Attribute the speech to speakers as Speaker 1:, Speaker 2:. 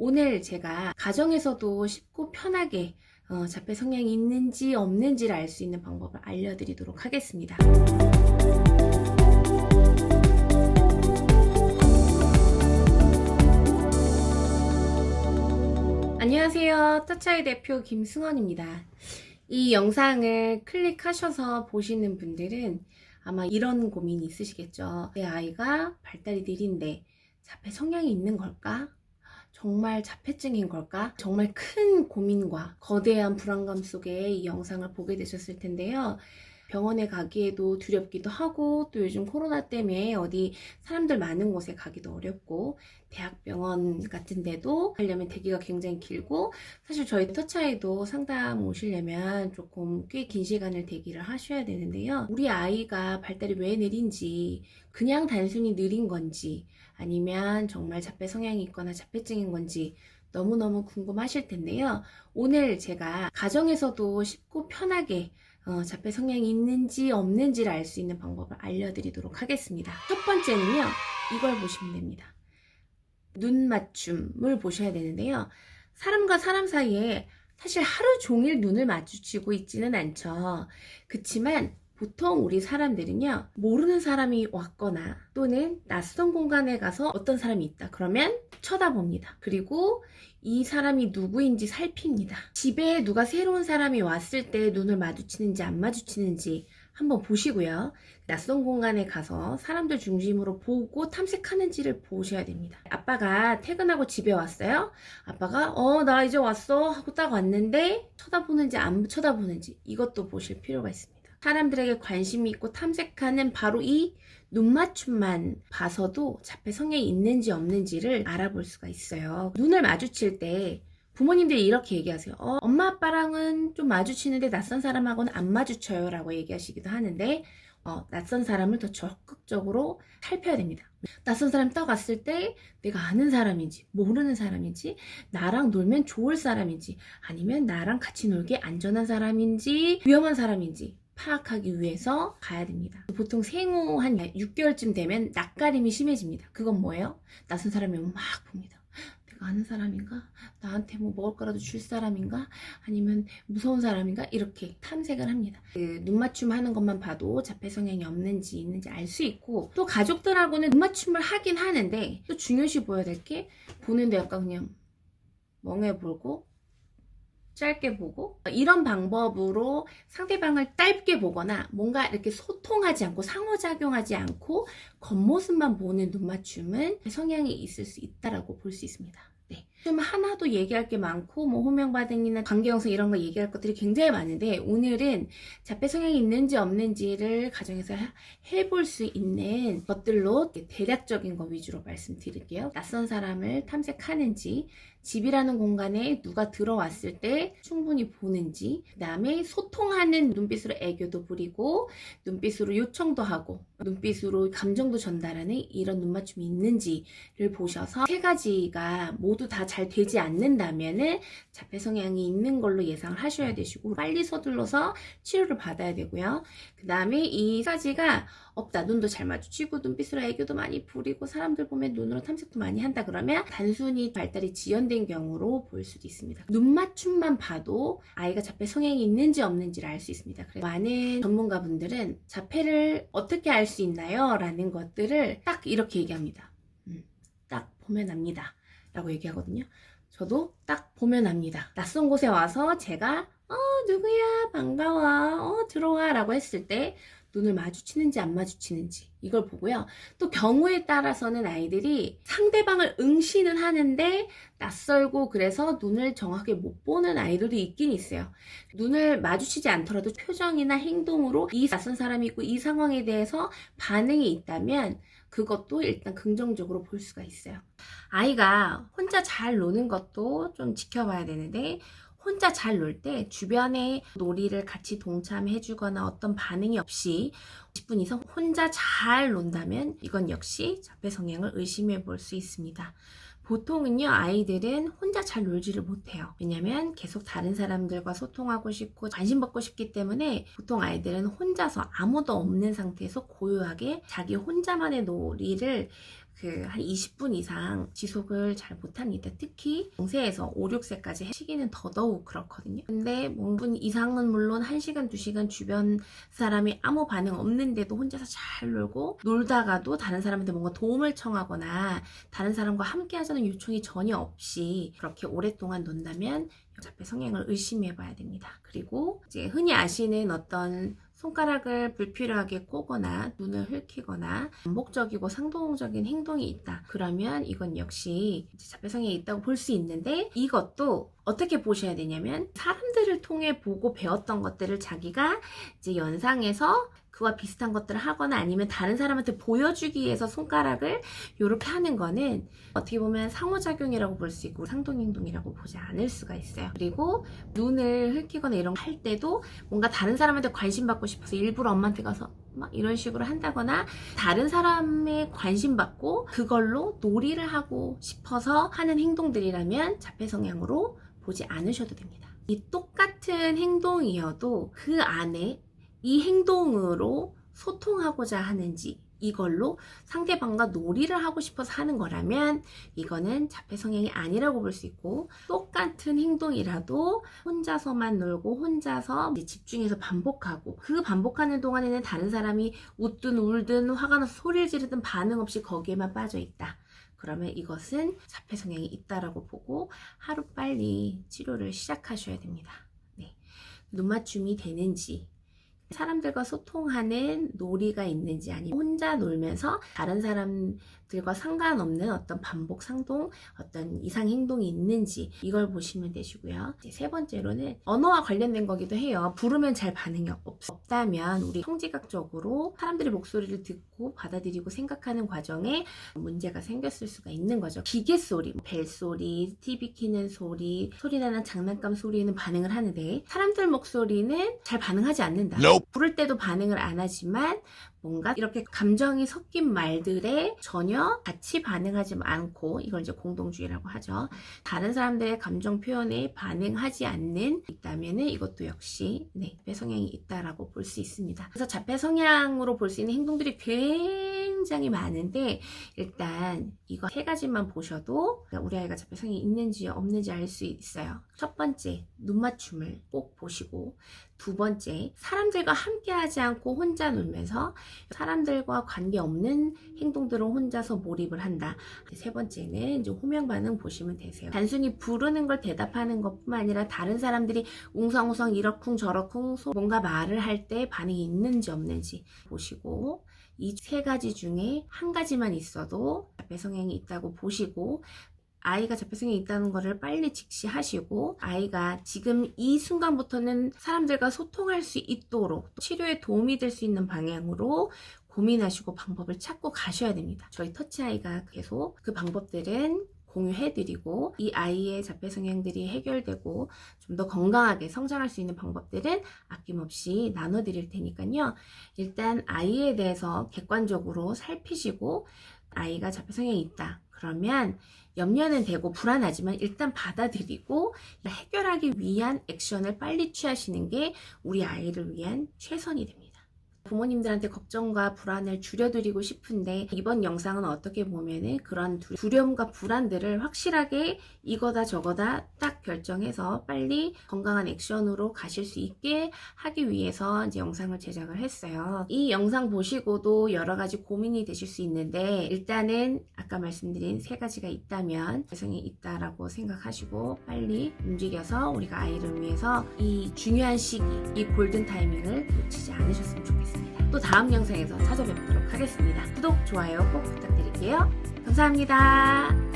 Speaker 1: 오늘 제가 가정에서도 쉽고 편하게 자폐 성향이 있는지 없는지를 알 수 있는 방법을 알려드리도록 하겠습니다. 안녕하세요. 터치아이 대표 김승원입니다. 이 영상을 클릭하셔서 보시는 분들은 아마 이런 고민이 있으시겠죠. 내 아이가 발달이 느린데 자폐 성향이 있는 걸까? 정말 자폐증인 걸까? 정말 큰 고민과 거대한 불안감 속에 이 영상을 보게 되셨을 텐데요. 병원에 가기에도 두렵기도 하고, 또 요즘 코로나 때문에 어디 사람들 많은 곳에 가기도 어렵고, 대학병원 같은 데도 가려면 대기가 굉장히 길고, 사실 저희 터치아이도 상담 오시려면 조금 꽤 긴 시간을 대기를 하셔야 되는데요. 우리 아이가 발달이 왜 느린지, 그냥 단순히 느린 건지, 아니면 정말 자폐 성향이 있거나 자폐증인 건지 너무너무 궁금하실 텐데요. 오늘 제가 가정에서도 쉽고 편하게 자폐 성향이 있는지 없는지를 알 수 있는 방법을 알려드리도록 하겠습니다. 첫 번째는요, 이걸 보시면 됩니다. 눈 맞춤을 보셔야 되는데요. 사람과 사람 사이에 사실 하루 종일 눈을 마주치고 있지는 않죠. 그치만 보통 우리 사람들은요, 모르는 사람이 왔거나 또는 낯선 공간에 가서 어떤 사람이 있다 그러면 쳐다봅니다. 그리고 이 사람이 누구인지 살핍니다. 집에 누가 새로운 사람이 왔을 때 눈을 마주치는지 안 마주치는지 한번 보시고요. 낯선 공간에 가서 사람들 중심으로 보고 탐색하는지를 보셔야 됩니다. 아빠가 퇴근하고 집에 왔어요. 아빠가 나 이제 왔어 하고 딱 왔는데 쳐다보는지 안 쳐다보는지 이것도 보실 필요가 있습니다. 사람들에게 관심이 있고 탐색하는 바로 이 눈맞춤만 봐서도 자폐 성향이 있는지 없는지를 알아볼 수가 있어요. 눈을 마주칠 때 부모님들이 이렇게 얘기하세요. 엄마 아빠랑은 좀 마주치는데 낯선 사람하고는 안 마주쳐요 라고 얘기하시기도 하는데 낯선 사람을 더 적극적으로 살펴야 됩니다. 낯선 사람 딱 왔을 때 내가 아는 사람인지 모르는 사람인지, 나랑 놀면 좋을 사람인지, 아니면 나랑 같이 놀기에 안전한 사람인지 위험한 사람인지 파악하기 위해서 가야 됩니다. 보통 생후 한 6개월쯤 되면 낯가림이 심해집니다. 그건 뭐예요? 낯선 사람이 오면 막 봅니다. 내가 아는 사람인가? 나한테 뭐 먹을 거라도 줄 사람인가? 아니면 무서운 사람인가? 이렇게 탐색을 합니다. 눈 맞춤 하는 것만 봐도 자폐 성향이 없는지 있는지 알 수 있고, 또 가족들하고는 눈 맞춤을 하긴 하는데 또 중요시 보여야 될 게, 보는데 약간 그냥 멍해 보고 짧게 보고, 이런 방법으로 상대방을 짧게 보거나 뭔가 이렇게 소통하지 않고 상호작용하지 않고 겉모습만 보는 눈맞춤은 성향이 있을 수 있다라고 볼 수 있습니다. 네. 좀 하나도 얘기할 게 많고 호명반응이나 관계형성 이런 거 얘기할 것들이 굉장히 많은데, 오늘은 자폐 성향이 있는지 없는지를 가정에서 해볼 수 있는 것들로 대략적인 거 위주로 말씀드릴게요. 낯선 사람을 탐색하는지, 집이라는 공간에 누가 들어왔을 때 충분히 보는지, 그 다음에 소통하는 눈빛으로 애교도 부리고 눈빛으로 요청도 하고 눈빛으로 감정도 전달하는 이런 눈맞춤이 있는지를 보셔서 세 가지가 모두 다 잘 되지 않는다면은 자폐 성향이 있는 걸로 예상을 하셔야 되시고, 빨리 서둘러서 치료를 받아야 되고요. 그 다음에 이 가지가 없다, 눈도 잘 마주치고 눈빛으로 애교도 많이 부리고 사람들 보면 눈으로 탐색도 많이 한다 그러면 단순히 발달이 지연된 경우로 보일 수도 있습니다. 눈 맞춤만 봐도 아이가 자폐 성향이 있는지 없는지를 알 수 있습니다. 그래서 많은 전문가분들은 자폐를 어떻게 알 수 있나요? 라는 것들을 딱 이렇게 얘기합니다. 딱 보면 압니다 라고 얘기하거든요. 저도 딱 보면 압니다. 낯선 곳에 와서 제가 누구야 반가워 들어와 라고 했을 때 눈을 마주치는지 안 마주치는지 이걸 보고요. 또 경우에 따라서는 아이들이 상대방을 응시는 하는데 낯설고 그래서 눈을 정확하게 못 보는 아이들도 있긴 있어요. 눈을 마주치지 않더라도 표정이나 행동으로 이 낯선 사람이 있고 이 상황에 대해서 반응이 있다면 그것도 일단 긍정적으로 볼 수가 있어요. 아이가 혼자 잘 노는 것도 좀 지켜봐야 되는데, 혼자 잘 놀 때 주변에 놀이를 같이 동참해 주거나 어떤 반응이 없이 10분 이상 혼자 잘 논다면 이건 역시 자폐 성향을 의심해 볼 수 있습니다. 보통은요, 아이들은 혼자 잘 놀지를 못해요. 왜냐면 계속 다른 사람들과 소통하고 싶고 관심 받고 싶기 때문에 보통 아이들은 혼자서 아무도 없는 상태에서 고요하게 자기 혼자만의 놀이를 한 20분 이상 지속을 잘 못합니다. 특히 0세에서 5, 6세까지 시기는 더더욱 그렇거든요. 근데 5분 이상은 물론 1시간, 2시간 주변 사람이 아무 반응 없는데도 혼자서 잘 놀고, 놀다가도 다른 사람한테 뭔가 도움을 청하거나 다른 사람과 함께 하자는 요청이 전혀 없이 그렇게 오랫동안 논다면 자폐 성향을 의심해 봐야 됩니다. 그리고 이제 흔히 아시는 어떤 손가락을 불필요하게 꼬거나 눈을 흘키거나 반복적이고 상동적인 행동이 있다. 그러면 이건 역시 자폐 성향이 있다고 볼 수 있는데, 이것도 어떻게 보셔야 되냐면, 사람들을 통해 보고 배웠던 것들을 자기가 이제 연상해서 그와 비슷한 것들을 하거나 아니면 다른 사람한테 보여주기 위해서 손가락을 이렇게 하는 거는 어떻게 보면 상호작용이라고 볼 수 있고 상동행동이라고 보지 않을 수가 있어요. 그리고 눈을 흘키거나 이런 거 할 때도 뭔가 다른 사람한테 관심 받고 싶어서 일부러 엄마한테 가서 막 이런 식으로 한다거나, 다른 사람의 관심 받고 그걸로 놀이를 하고 싶어서 하는 행동들이라면 자폐 성향으로 보지 않으셔도 됩니다. 이 똑같은 행동이어도 그 안에 이 행동으로 소통하고자 하는지, 이걸로 상대방과 놀이를 하고 싶어서 하는 거라면 이거는 자폐 성향이 아니라고 볼 수 있고, 똑같은 행동이라도 혼자서만 놀고 혼자서 집중해서 반복하고, 그 반복하는 동안에는 다른 사람이 웃든 울든 화가 나서 소리를 지르든 반응 없이 거기에만 빠져 있다. 그러면 이것은 자폐 성향이 있다라고 보고 하루빨리 치료를 시작하셔야 됩니다. 네. 눈 맞춤이 되는지, 사람들과 소통하는 놀이가 있는지, 아니면 혼자 놀면서 다른 사람들과 상관없는 어떤 반복 상동, 어떤 이상 행동이 있는지, 이걸 보시면 되시고요. 이제 세 번째로는 언어와 관련된 거기도 해요. 부르면 잘 반응이 없다면 우리 청지각적으로 사람들의 목소리를 듣고 받아들이고 생각하는 과정에 문제가 생겼을 수가 있는 거죠. 기계 소리, 벨소리, TV 키는 소리, 소리나는 장난감 소리는 반응을 하는데 사람들 목소리는 잘 반응하지 않는다. 부를 때도 반응을 안 하지만 뭔가 이렇게 감정이 섞인 말들에 전혀 같이 반응하지 않고, 이걸 이제 공동주의라고 하죠. 다른 사람들의 감정 표현에 반응하지 않는 있다면은 이것도 역시 자폐 성향이 있다라고 볼 수 있습니다. 그래서 자폐 성향으로 볼 수 있는 행동들이 굉장히 많은데, 일단 이거 세 가지만 보셔도 우리 아이가 자폐 성향이 있는지 없는지 알 수 있어요. 첫 번째, 눈 맞춤을 꼭 보시고, 두 번째, 사람들과 함께 하지 않고 혼자 놀면서 사람들과 관계없는 행동들을 혼자서 몰입을 한다. 세 번째는 이제 호명 반응 보시면 되세요. 단순히 부르는 걸 대답하는 것뿐만 아니라 다른 사람들이 웅성웅성 이러쿵 저러쿵 뭔가 말을 할 때 반응이 있는지 없는지 보시고, 이 세 가지 중에 한 가지만 있어도 자폐 성향이 있다고 보시고, 아이가 자폐 성향이 있다는 것을 빨리 직시하시고, 아이가 지금 이 순간부터는 사람들과 소통할 수 있도록 치료에 도움이 될 수 있는 방향으로 고민하시고 방법을 찾고 가셔야 됩니다. 저희 터치아이가 계속 그 방법들은 공유해드리고, 이 아이의 자폐 성향들이 해결되고 좀 더 건강하게 성장할 수 있는 방법들은 아낌없이 나눠드릴 테니까요. 일단 아이에 대해서 객관적으로 살피시고, 아이가 자폐 성향이 있다 그러면 염려는 되고 불안하지만 일단 받아들이고 해결하기 위한 액션을 빨리 취하시는 게 우리 아이를 위한 최선이 됩니다. 부모님들한테 걱정과 불안을 줄여드리고 싶은데, 이번 영상은 어떻게 보면은 그런 두려움과 불안들을 확실하게 이거다 저거다 딱 결정해서 빨리 건강한 액션으로 가실 수 있게 하기 위해서 이제 영상을 제작을 했어요. 이 영상 보시고도 여러 가지 고민이 되실 수 있는데, 일단은 아까 말씀드린 세 가지가 있다면 개성이 있다라고 생각하시고 빨리 움직여서 우리가 아이를 위해서 이 중요한 시기, 이 골든 타이밍을 놓치지 않으셨으면 좋겠습니다. 또 다음 영상에서 찾아뵙도록 하겠습니다. 구독, 좋아요 꼭 부탁드릴게요. 감사합니다.